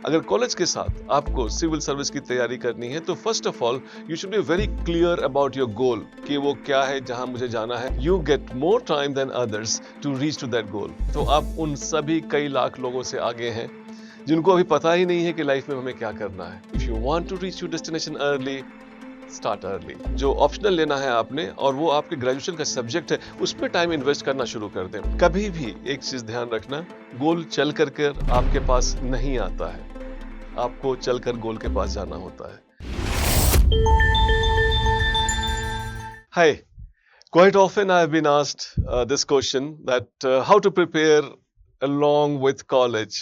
अगर कॉलेज के साथ आपको सिविल सर्विस की तैयारी करनी है तो first of all you should be very clear about your goal कि वो क्या है, जहां मुझे जाना है. You get more time than others to reach to that goal. तो आप उन सभी कई लाख लोगों से आगे हैं जिनको अभी पता ही नहीं है कि लाइफ में हमें क्या करना है. If you want to reach your destination early, start early. जो ऑप्शनल लेना है आपने और वो आपके ग्रेजुएशन का सब्जेक्ट है, उस पर टाइम इन्वेस्ट करना शुरू कर दें. कभी भी एक चीज ध्यान रखना, गोल चल कर आपके पास नहीं आता है, आपको चलकर गोल के पास जाना होता है. Hi, quite often I have been asked this question that how to prepare along with college.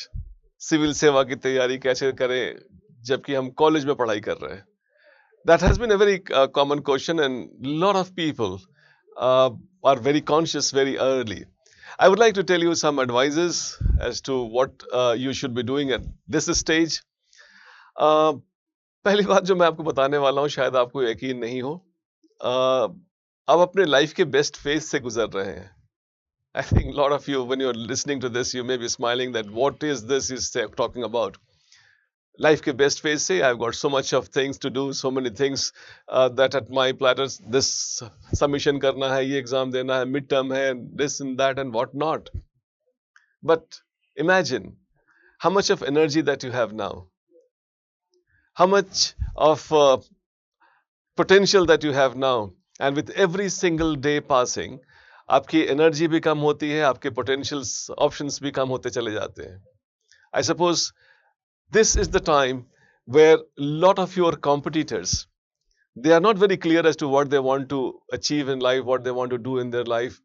Civil सेवा की तैयारी कैसे करें जबकि हम कॉलेज में पढ़ाई कर रहे हैं. That has been a very common question and lot of people are very conscious very early. I would like to tell you some advices as to what you should be doing at this stage. पहली बात जो मैं आपको बताने वाला हूँ शायद आपको यकीन नहीं हो, आप अपने लाइफ के बेस्ट फेज से गुजर रहे हैं. I think a lot of you, when you're listening to this, you may be smiling that what is this he's talking about. Life के best phase से I've got so much of things to do, so many things that at my platters, this submission करना है, ये exam देना है, midterm है, this and that and what not. But imagine how much of energy that you have now, how much of potential that you have now, and with every single day passing, आपकी energy भी कम होती है, आपके potentials options भी कम होते चले जाते हैं. I suppose this is the time where lot of your competitors, they are not very clear as to what they want to achieve in life, what they want to do in their life.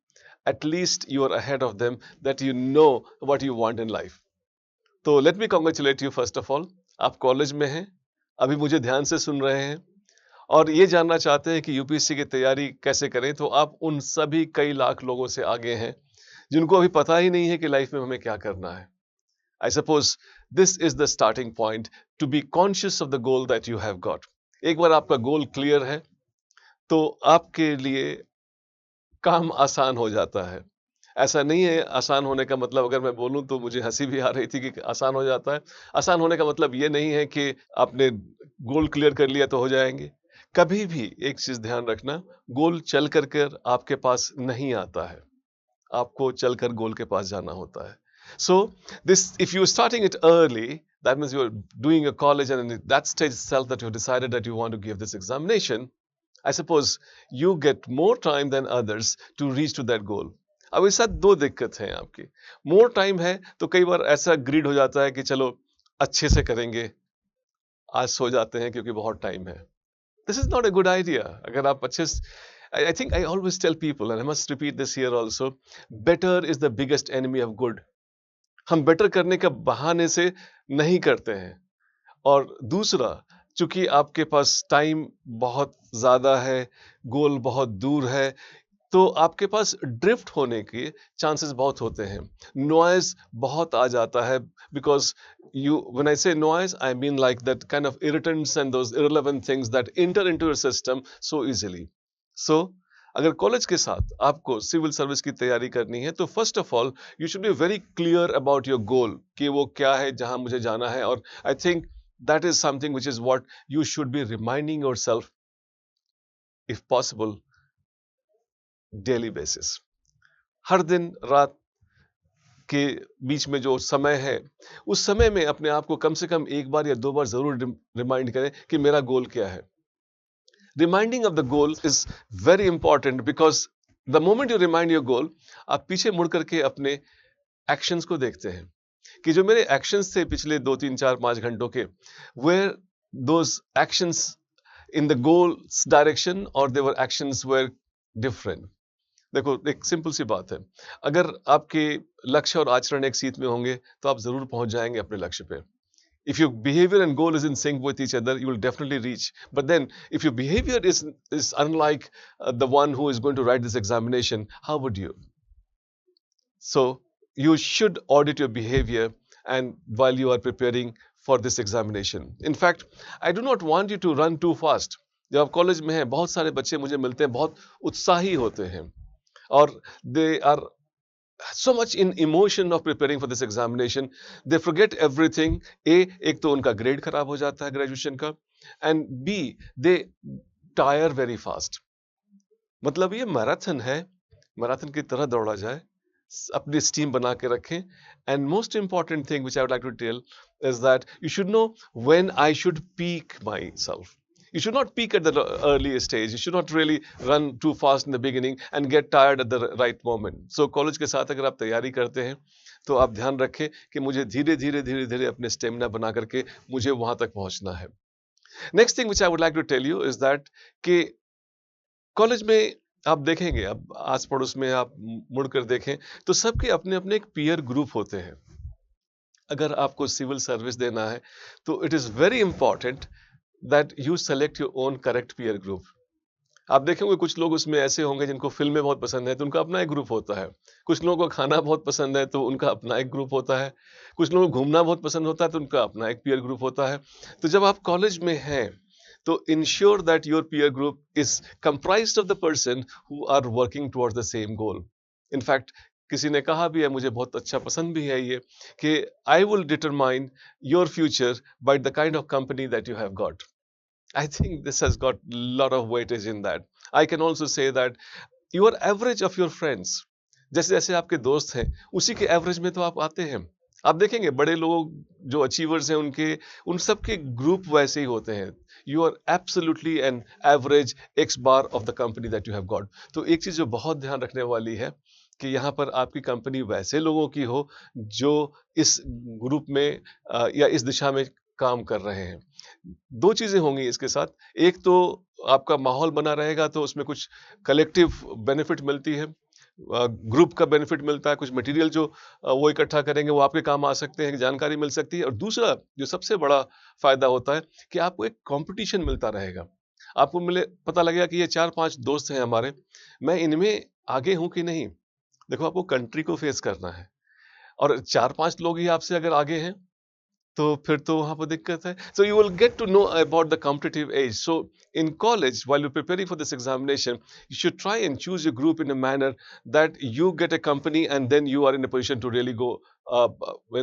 At least you are ahead of them, that you know what you want in life. तो let me congratulate you first of all. आप college में हैं, अभी मुझे ध्यान से सुन रहे हैं और ये जानना चाहते हैं कि यूपीएससी की तैयारी कैसे करें, तो आप उन सभी कई लाख लोगों से आगे हैं जिनको अभी पता ही नहीं है कि लाइफ में हमें क्या करना है. I suppose this is the starting point to be conscious of the goal that you have got. एक बार आपका गोल क्लियर है तो आपके लिए काम आसान हो जाता है. ऐसा नहीं है आसान होने का मतलब, अगर मैं बोलूं तो मुझे हंसी भी आ रही थी कि आसान हो जाता है. आसान होने का मतलब ये नहीं है कि आपने गोल क्लियर कर लिया तो हो जाएंगे. कभी भी एक चीज ध्यान रखना, गोल चल कर आपके पास नहीं आता है, आपको चलकर गोल के पास जाना होता है. So this, if you starting it early, that means you are doing a college and in that stage itself that you have decided that you want to give this examination, I suppose you get more time than others to reach to that goal. अब इस साथ दो दिक्कत हैं आपकी. More time है तो कई बार ऐसा ग्रीड हो जाता है कि चलो अच्छे से करेंगे, आज सो जाते हैं क्योंकि बहुत टाइम है. This is not a good idea. अगर आप अच्छे I think I always tell people, and I must repeat this here also, better is the biggest enemy of good. हम बेटर करने का बहाने से नहीं करते हैं. और दूसरा, चूंकि आपके पास टाइम बहुत ज्यादा है, गोल बहुत दूर है, तो आपके पास ड्रिफ्ट होने के चांसेस बहुत होते हैं. नॉइज बहुत आ जाता है, because when I say noise, I mean like that kind of irritants and those irrelevant things that enter into your system so easily. So अगर कॉलेज के साथ आपको सिविल सर्विस की तैयारी करनी है तो first of all you should be very clear about your goal कि वो क्या है, जहां मुझे जाना है. और I think that is something which is what you should be reminding yourself, if possible, daily basis. हर दिन रात के बीच में जो समय है, उस समय में अपने आप को कम से कम एक बार या दो बार जरूर रिमाइंड करें कि मेरा गोल क्या है. Reminding of the goal is very important, because the moment you remind your goal, आप पीछे मुड़ करके अपने एक्शंस को देखते हैं कि जो मेरे एक्शंस थे पिछले 2-3-4-5 घंटों के, where those actions in the goals direction और देवर एक्शंस वेयर डिफरेंट. देखो, एक सिंपल सी बात है, अगर आपके लक्ष्य और आचरण एक सीध में होंगे तो आप जरूर पहुंच जाएंगे अपने लक्ष्य पे. If your behavior and goal is in sync with each other, you will definitely reach. But then, if your behavior is unlike the one who is going to write this examination, how would you? So, you should audit your behavior and while you are preparing for this examination. In fact, I do not want you to run too fast. जब आप college में हैं, बहुत सारे बच्चे मुझे मिलते हैं, बहुत उत्साही होते हैं और they are so much in emotion of preparing for this examination, they forget everything. एक तो उनका grade खराब हो जाता है graduation का, and B, they tire very fast. मतलब ये मैराथन है, मैराथन की तरह दौड़ा जाए, अपनी स्टीम बना के रखें. And most important thing which I would like to tell is that you should know when I should peak my self. You should not peak at the early stage. You should not really run too fast in the beginning and get tired at the right moment. So college के साथ अगर आप तैयारी करते हैं तो आप ध्यान रखें कि मुझे धीरे धीरे धीरे धीरे अपने स्टेमिना बना करके मुझे वहां तक पहुंचना है. Next thing which I would like to tell you is that कि कॉलेज में आप देखेंगे, अब आस पड़ोस में आप मुड़कर देखें तो सबके अपने अपने एक पीयर ग्रुप होते हैं. अगर आपको सिविल सर्विस देना है तो it is very important that you select your own correct peer group. आप देखेंगे कुछ लोग उसमें ऐसे होंगे जिनको फिल्में बहुत पसंद है तो उनका अपना एक ग्रुप होता है. कुछ लोगों को खाना बहुत पसंद है तो उनका अपना एक ग्रुप होता है. कुछ लोगों को घूमना बहुत पसंद होता है तो उनका अपना एक पीयर ग्रुप होता है. तो जब आप कॉलेज में हैं तो ensure that your peer group is comprised of the person who are working towards the same goal. In fact, किसी ने कहा भी है, मुझे बहुत अच्छा पसंद भी है ये, कि I will determine your future by the kind of company that you have got. I think this has got a lot of weightage in that. I can also say that your average of your friends, जैसे जैसे आपके दोस्त हैं उसी के average में तो आप आते हैं. आप देखेंगे बड़े लोग जो अचीवर्स हैं उनके उन सब के ग्रुप वैसे ही होते हैं. You are absolutely an average x bar of the company that you have got. तो एक चीज जो बहुत ध्यान रखने वाली है कि यहाँ पर आपकी कंपनी वैसे लोगों की हो जो इस ग्रुप में या इस दिशा में काम कर रहे हैं. दो चीजें होंगी इसके साथ. एक तो आपका माहौल बना रहेगा तो उसमें कुछ कलेक्टिव बेनिफिट मिलती है, ग्रुप का बेनिफिट मिलता है, कुछ मटेरियल जो वो इकट्ठा करेंगे वो आपके काम आ सकते हैं, जानकारी मिल सकती है. और दूसरा जो सबसे बड़ा फायदा होता है कि आपको एक कंपटीशन मिलता रहेगा. आपको मिले पता लगेगा कि ये 4-5 दोस्त हैं हमारे, मैं इनमें आगे हूं कि नहीं. देखो आपको कंट्री को फेस करना है और 4-5 लोग ही आपसे अगर आगे हैं तो फिर तो वहां पर दिक्कत है. So you will get to know about the competitive age. So in college, while you're preparing for this examination, you should try and choose your group in a manner that you get a company and then you are in a position to really go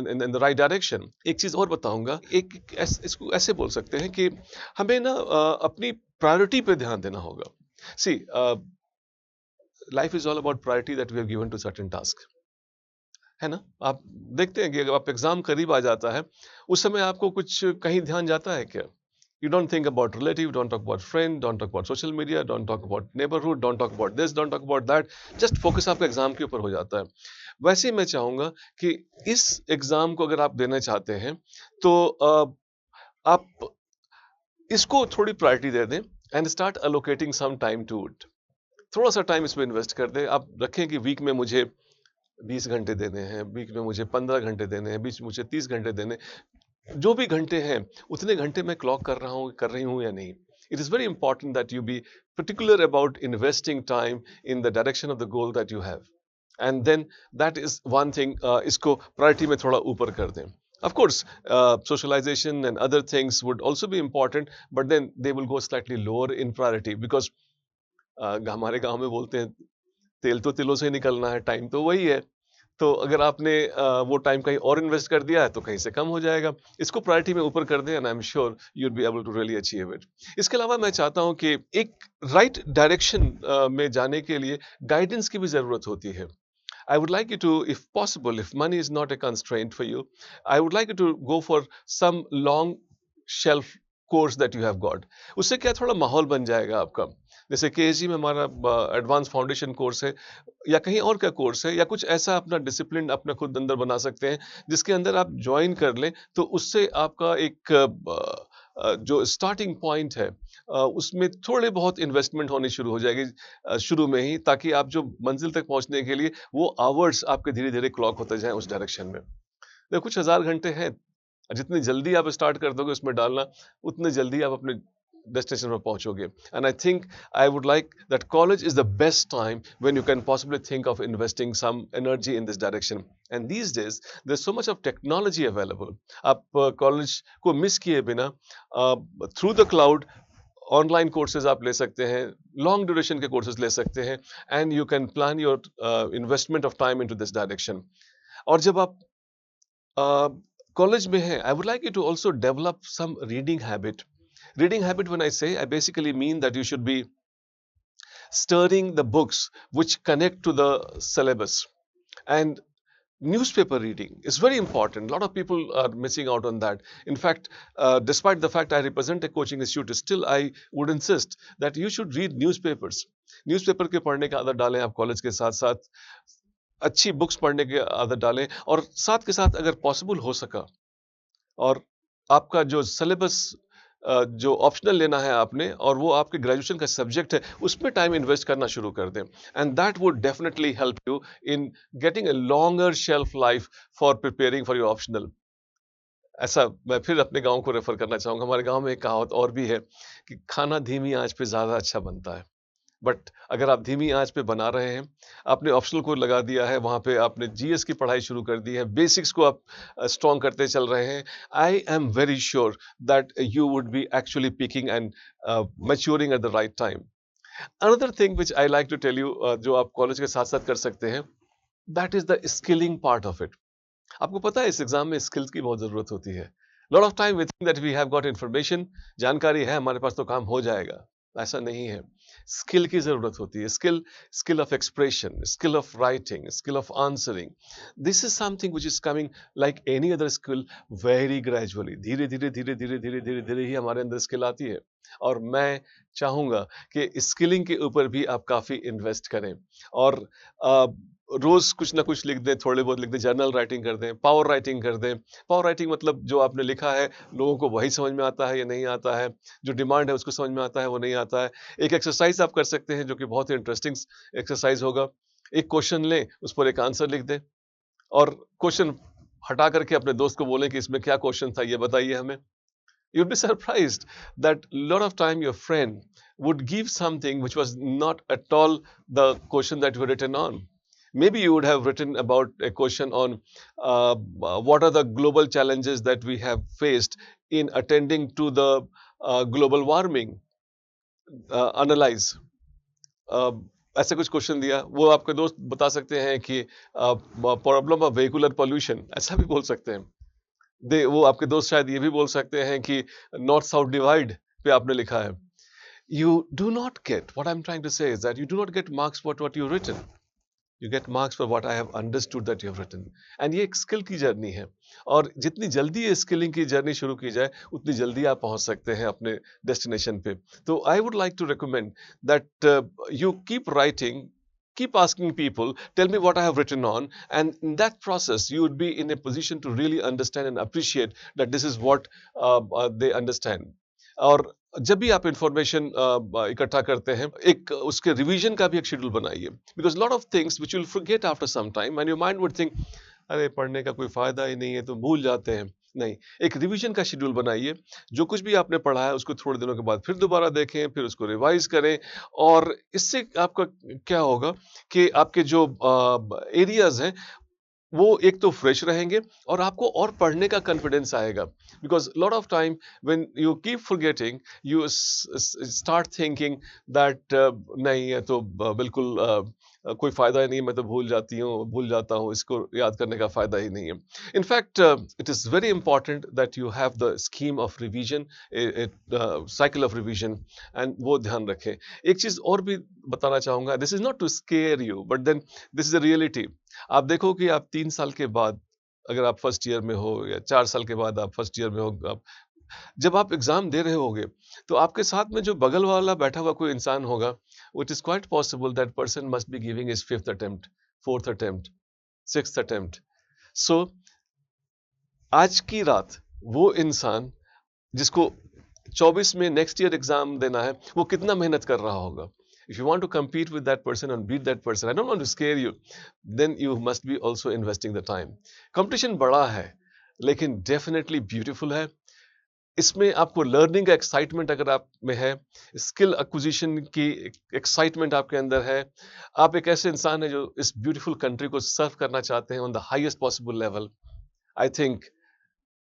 in the right direction. एक चीज और बताऊंगा, इसको ऐसे बोल सकते हैं कि हमें ना अपनी प्रायोरिटी पे ध्यान देना होगा. See, life is all about priority that we have given to certain tasks. है ना. आप देखते हैं कि अगर आप एग्जाम करीब आ जाता है उस समय आपको कुछ कहीं ध्यान जाता है क्या. You don't think about relative, don't talk about friend, don't talk about social media, don't talk about neighbourhood, don't talk about this, don't talk about that. Just focus आपका एग्जाम के ऊपर हो जाता है. वैसे ही मैं चाहूंगा कि इस एग्जाम को अगर आप देना चाहते हैं तो आप इसको थोड़ी प्रायोरिटी दे दें and start allocating some time to it. थोड़ा सा टाइम इसमें इन्वेस्ट कर दें. आप रखें कि वीक में मुझे 20 घंटे देने हैं, वीक में मुझे 15 घंटे देने हैं, बीच में मुझे 30 घंटे देने. जो भी घंटे हैं उतने घंटे मैं क्लॉक कर रही हूँ या नहीं. It is very important that you be particular about investing time in the direction of the goal that you have. And then that is one thing. इसको प्रायोरिटी में थोड़ा ऊपर कर दें. Of course, socialization and other things would also be important, but then they will go slightly lower in priority because हमारे गांव में बोलते हैं तेल तो तिलों से ही निकलना है, टाइम तो वही है. तो अगर आपने वो टाइम कहीं और इन्वेस्ट कर दिया है तो कहीं से कम हो जाएगा. इसको प्रायोरिटी में ऊपर कर दें and I am sure you will be able to really achieve it. इसके अलावा मैं चाहता हूं कि एक राइट डायरेक्शन में जाने के लिए गाइडेंस की भी जरूरत होती है. I would like you to, if possible, if money is not a constraint for you, I would like you to go for some long shelf course that you have got. उससे क्या थोड़ा माहौल बन जाएगा आपका. जैसे केएसजी में हमारा एडवांस फाउंडेशन कोर्स है या कहीं और का कोर्स है या कुछ ऐसा अपना डिसिप्लिन अपना खुद अंदर बना सकते हैं जिसके अंदर आप ज्वाइन कर लें तो उससे आपका एक जो स्टार्टिंग पॉइंट है उसमें थोड़े बहुत इन्वेस्टमेंट होनी शुरू हो जाएगी शुरू में ही, ताकि आप जो मंजिल तक पहुंचने के लिए वो आवर्स आपके धीरे धीरे क्लॉक होते जाएं उस डायरेक्शन में. देखो कुछ हजार घंटे हैं, जितनी जल्दी आप स्टार्ट कर दोगे उसमें डालना उतनी जल्दी आप अपने destination पर पहुंचोगे. And I think I would like that college is the best time when you can possibly think of investing some energy in this direction. And these days there's so much of technology available. आप college को miss किए बिना through the cloud online courses आप ले सकते हैं, long duration के courses ले सकते हैं, and you can plan your investment of time into this direction. और जब आप कॉलेज में हैं, I would like you to also develop some reading habit. Reading habit, when I say, I basically mean that you should be studying the books which connect to the syllabus. And newspaper reading is very important. A lot of people are missing out on that. In fact, despite the fact I represent a coaching institute, still I would insist that you should read newspapers. Newspaper के पढ़ने की आदत डालें आप college के साथ साथ, अच्छी बुक्स पढ़ने की आदत डालें, और साथ के साथ अगर पॉसिबल हो सका और आपका जो सिलेबस जो ऑप्शनल लेना है आपने और वो आपके ग्रेजुएशन का सब्जेक्ट है, उसमें टाइम इन्वेस्ट करना शुरू कर दें, and that would definitely help you in getting a longer shelf life for preparing for your optional. ऐसा मैं फिर अपने गांव को रेफर करना चाहूँगा. हमारे गांव में एक कहावत और भी है कि खाना धीमी आंच पे ज़्यादा अच्छा बनता है. बट अगर आप धीमी आंच पे बना रहे हैं, आपने ऑप्शनल को लगा दिया है, वहाँ पे आपने जीएस की पढ़ाई शुरू कर दी है, बेसिक्स को आप स्ट्रॉन्ग करते चल रहे हैं, I am very sure that you would be actually peaking and maturing at the right time. Another thing which I like to tell you, जो आप कॉलेज के साथ साथ कर सकते हैं, that is the skilling part of it. आपको पता है इस एग्जाम में स्किल्स की बहुत जरूरत होती है. Lot of time we think that we have got information, जानकारी है हमारे पास तो काम हो जाएगा. ऐसा नहीं है. स्किल की जरूरत होती है. Skill of expression, skill of writing, skill of answering. This is something which is coming like any other skill, very gradually. धीरे धीरे धीरे धीरे धीरे धीरे धीरे ही हमारे अंदर स्किल आती है. और मैं चाहूंगा कि स्किलिंग के ऊपर भी आप काफी इन्वेस्ट करें, और रोज कुछ ना कुछ लिख दें, थोड़े बहुत लिख दें, जर्नल राइटिंग कर दें, पावर राइटिंग कर दें. पावर राइटिंग मतलब जो आपने लिखा है लोगों को वही समझ में आता है या नहीं आता है, जो डिमांड है उसको समझ में आता है वो नहीं आता है. एक एक्सरसाइज आप कर सकते हैं जो कि बहुत ही इंटरेस्टिंग एक्सरसाइज होगा. एक क्वेश्चन लें, उस पर एक आंसर लिख दें, और क्वेश्चन हटा करके अपने दोस्त को बोलें कि इसमें क्या क्वेश्चन था ये बताइए हमें. You'd be surprised that a lot of time your friend would give something which was not at all the question that you were written on. Maybe you would have written about a question on what are the global challenges that we have faced in attending to the global warming. Analyze. ऐसे कुछ question दिया, वो आपके दोस्त बता सकते हैं कि प्रॉब्लम ऑफ व्हीकुलर पॉल्यूशन, ऐसा भी बोल सकते हैं. वो आपके दोस्त शायद ये भी बोल सकते हैं कि नॉर्थ साउथ डिवाइड पे आपने लिखा है. You do not get, what I'm trying to say is that you do not get marks for what you've written. You get marks for what I have understood that you have written. And ये एक skill की journey है, और जितनी जल्दी ये skilling की journey शुरू की जाए उतनी जल्दी आप पहुंच सकते हैं अपने डेस्टिनेशन पे. तो I would like to recommend that you keep writing, keep asking people, tell me what I have written on, and in that process you would be in a position to really understand and appreciate that this is what they understand. और जब भी आप information इकट्ठा करते हैं, एक उसके revision का भी एक शेड्यूल बनाइए, because lot of things which you will forget after some time and your mind would think अरे पढ़ने का कोई फायदा ही नहीं है, तो भूल जाते हैं. नहीं, एक रिवीजन का शेड्यूल बनाइए. जो कुछ भी आपने पढ़ा है उसको थोड़े दिनों के बाद फिर दोबारा देखें, फिर उसको रिवाइज करें, और इससे आपका क्या होगा कि आपके जो एरियाज हैं वो एक तो फ्रेश रहेंगे, और आपको और पढ़ने का कॉन्फिडेंस आएगा. Because lot of time when you keep forgetting, you start thinking that नहीं है तो बिल्कुल कोई फायदा ही नहीं है, मैं तो भूल जाता हूँ, इसको याद करने का फायदा ही नहीं है. In fact it is very important that you have the scheme of revision, cycle of revision, and वो ध्यान रखें. एक चीज़ और भी बताना चाहूँगा, this is not to scare you but then this is a reality. आप देखो कि आप 3 साल के बाद, अगर आप फर्स्ट ईयर में हो, या 4 साल के बाद आप फर्स्ट ईयर में हो, जब आप एग्जाम दे रहे होगे तो आपके साथ में जो बगल वाला बैठा हुआ कोई इंसान होगा, it is quite possible that person must be giving his 5th attempt, 4th attempt, 6th attempt. So आज की रात वो इंसान जिसको 24 में नेक्स्ट ईयर एग्जाम देना है, वो कितना मेहनत कर रहा होगा. If you want to compete with that person and beat that person, I don't want to scare you, then you must be also investing the time. Competition बड़ा है, लेकिन definitely beautiful है. इसमें आपको लर्निंग का एक्साइटमेंट अगर आप में है, स्किल एक्विजिशन की एक्साइटमेंट आपके अंदर है, आप एक ऐसे इंसान है जो इस ब्यूटीफुल कंट्री को सर्व करना चाहते हैं on the highest possible level, I think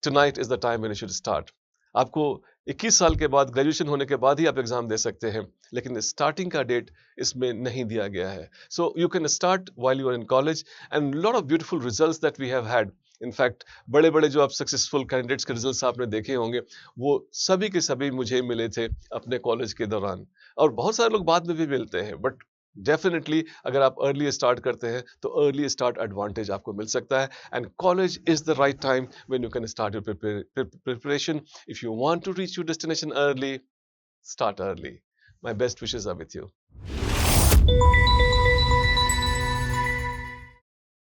tonight is the time when you should start. आपको 21 साल के बाद, ग्रेजुएशन होने के बाद ही आप एग्जाम दे सकते हैं, लेकिन स्टार्टिंग का डेट इसमें नहीं दिया गया है. So you can start while you are in college and lot of beautiful results that we have had. In fact बड़े बड़े जो आप सक्सेसफुल कैंडिडेट्स के रिजल्ट्स आपने देखे होंगे, वो सभी के सभी मुझे मिले थे अपने कॉलेज के दौरान. और बहुत सारे लोग बाद में भी मिलते हैं, बट डेफिनेटली अगर आप अर्ली स्टार्ट करते हैं तो अर्ली स्टार्ट एडवांटेज आपको मिल सकता है. And college is the right time when you can start your preparation. If you want to reach your destination early, start early. My best wishes are with you.